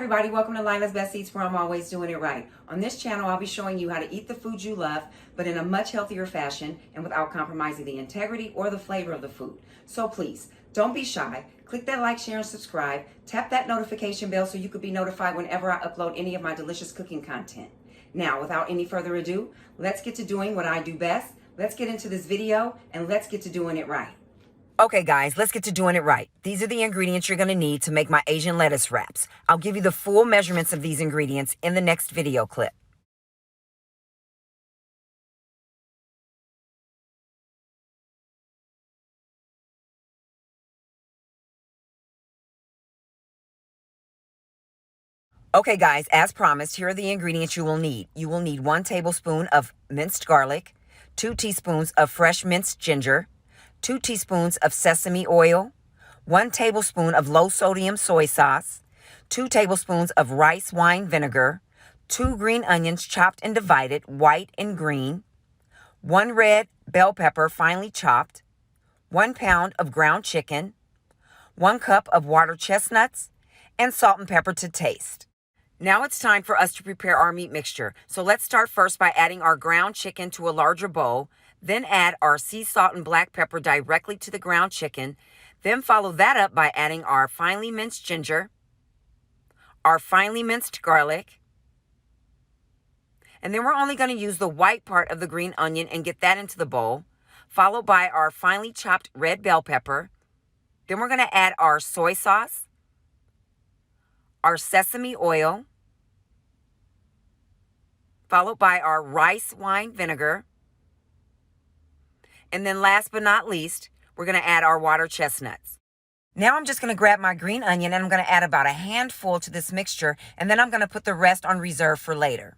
everybody, welcome to Lila's Best Eats, where I'm always doing it right. On this channel, I'll be showing you how to eat the food you love, but in a much healthier fashion and without compromising the integrity or the flavor of the food. So please, don't be shy. Click that like, share, and subscribe. Tap that notification bell so you could be notified whenever I upload any of my delicious cooking content. Now, without any further ado, let's get to doing what I do best. Let's get into this video and let's get to doing it right. Okay, guys, let's get to doing it right. These are the ingredients you're going to need to make my Asian lettuce wraps. I'll give you the full measurements of these ingredients in the next video clip. Okay, guys, as promised, here are the ingredients you will need. You will need 1 tablespoon of minced garlic, 2 teaspoons of fresh minced ginger, 2 teaspoons of sesame oil, 1 tablespoon of low-sodium soy sauce, 2 tablespoons of rice wine vinegar, 2 green onions chopped and divided, white and green, 1 red bell pepper finely chopped, 1 pound of ground chicken, 1 cup of water chestnuts, and salt and pepper to taste. Now it's time for us to prepare our meat mixture. So let's start first by adding our ground chicken to a larger bowl. Then add our sea salt and black pepper directly to the ground chicken. Then follow that up by adding our finely minced ginger, our finely minced garlic, and then we're only going to use the white part of the green onion and get that into the bowl, followed by our finely chopped red bell pepper. Then we're going to add our soy sauce, our sesame oil, followed by our rice wine vinegar. And then last but not least, we're going to add our water chestnuts. Now I'm just going to grab my green onion and I'm going to add about a handful to this mixture, and then I'm going to put the rest on reserve for later.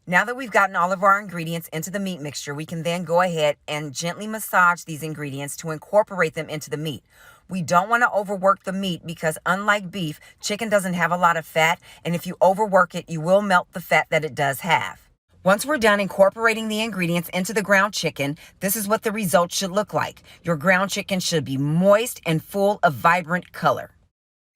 Now that we've gotten all of our ingredients into the meat mixture, we can then go ahead and gently massage these ingredients to incorporate them into the meat. We don't want to overwork the meat because unlike beef, chicken doesn't have a lot of fat, and if you overwork it, you will melt the fat that it does have. Once we're done incorporating the ingredients into the ground chicken, this is what the result should look like. Your ground chicken should be moist and full of vibrant color.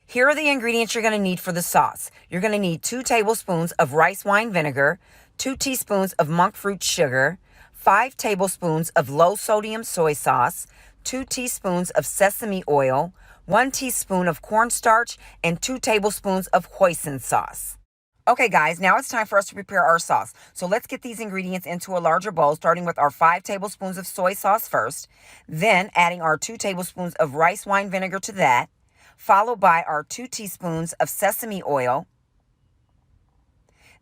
Here are the ingredients you're going to need for the sauce. You're going to need 2 tablespoons of rice wine vinegar, 2 teaspoons of monk fruit sugar, 5 tablespoons of low-sodium soy sauce, 2 teaspoons of sesame oil, 1 teaspoon of cornstarch, and 2 tablespoons of hoisin sauce. Okay, guys, now it's time for us to prepare our sauce. So let's get these ingredients into a larger bowl, starting with our 5 tablespoons of soy sauce first, then adding our 2 tablespoons of rice wine vinegar to that, followed by our 2 teaspoons of sesame oil.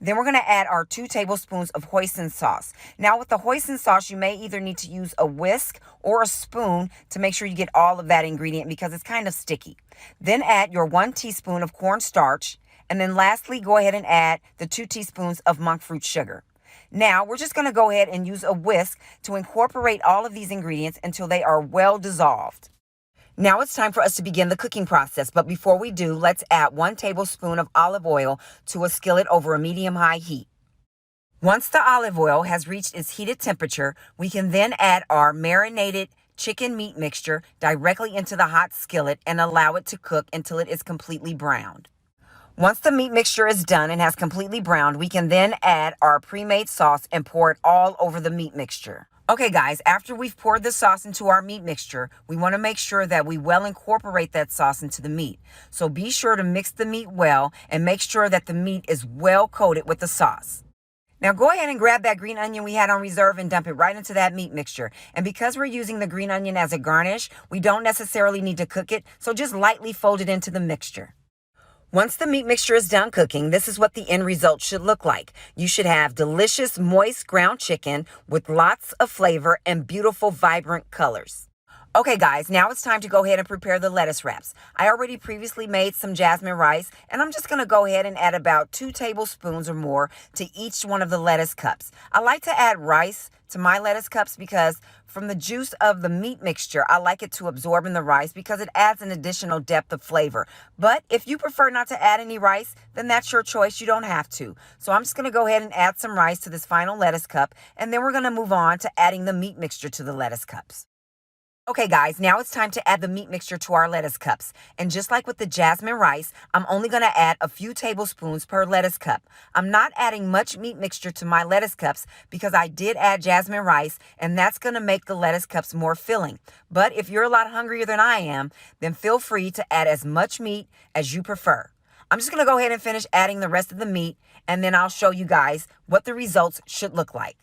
Then we're going to add our 2 tablespoons of hoisin sauce. Now with the hoisin sauce, you may either need to use a whisk or a spoon to make sure you get all of that ingredient because it's kind of sticky. Then add your 1 teaspoon of cornstarch. And then lastly, go ahead and add the 2 teaspoons of monk fruit sugar. Now, we're just going to go ahead and use a whisk to incorporate all of these ingredients until they are well dissolved. Now it's time for us to begin the cooking process. But before we do, let's add 1 tablespoon of olive oil to a skillet over a medium-high heat. Once the olive oil has reached its heated temperature, we can then add our marinated chicken meat mixture directly into the hot skillet and allow it to cook until it is completely browned. Once the meat mixture is done and has completely browned, we can then add our pre-made sauce and pour it all over the meat mixture. Okay, guys, after we've poured the sauce into our meat mixture, we want to make sure that we well incorporate that sauce into the meat. So be sure to mix the meat well and make sure that the meat is well coated with the sauce. Now go ahead and grab that green onion we had on reserve and dump it right into that meat mixture. And because we're using the green onion as a garnish, we don't necessarily need to cook it, so just lightly fold it into the mixture. Once the meat mixture is done cooking, this is what the end result should look like. You should have delicious, moist ground chicken with lots of flavor and beautiful, vibrant colors. Okay, guys, now it's time to go ahead and prepare the lettuce wraps. I already previously made some jasmine rice, and I'm just going to go ahead and add about 2 tablespoons or more to each one of the lettuce cups. I like to add rice to my lettuce cups because from the juice of the meat mixture, I like it to absorb in the rice because it adds an additional depth of flavor. But if you prefer not to add any rice, then that's your choice. You don't have to. So I'm just going to go ahead and add some rice to this final lettuce cup, and then we're going to move on to adding the meat mixture to the lettuce cups. Okay, guys, now it's time to add the meat mixture to our lettuce cups. And just like with the jasmine rice, I'm only going to add a few tablespoons per lettuce cup. I'm not adding much meat mixture to my lettuce cups because I did add jasmine rice, and that's going to make the lettuce cups more filling. But if you're a lot hungrier than I am, then feel free to add as much meat as you prefer. I'm just going to go ahead and finish adding the rest of the meat, and then I'll show you guys what the results should look like.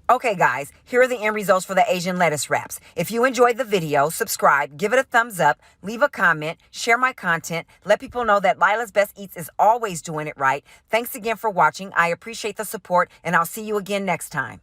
Okay, guys, here are the end results for the Asian lettuce wraps. If you enjoyed the video, subscribe, give it a thumbs up, leave a comment, share my content, let people know that Lila's Best Eats is always doing it right. Thanks again for watching. I appreciate the support, and I'll see you again next time.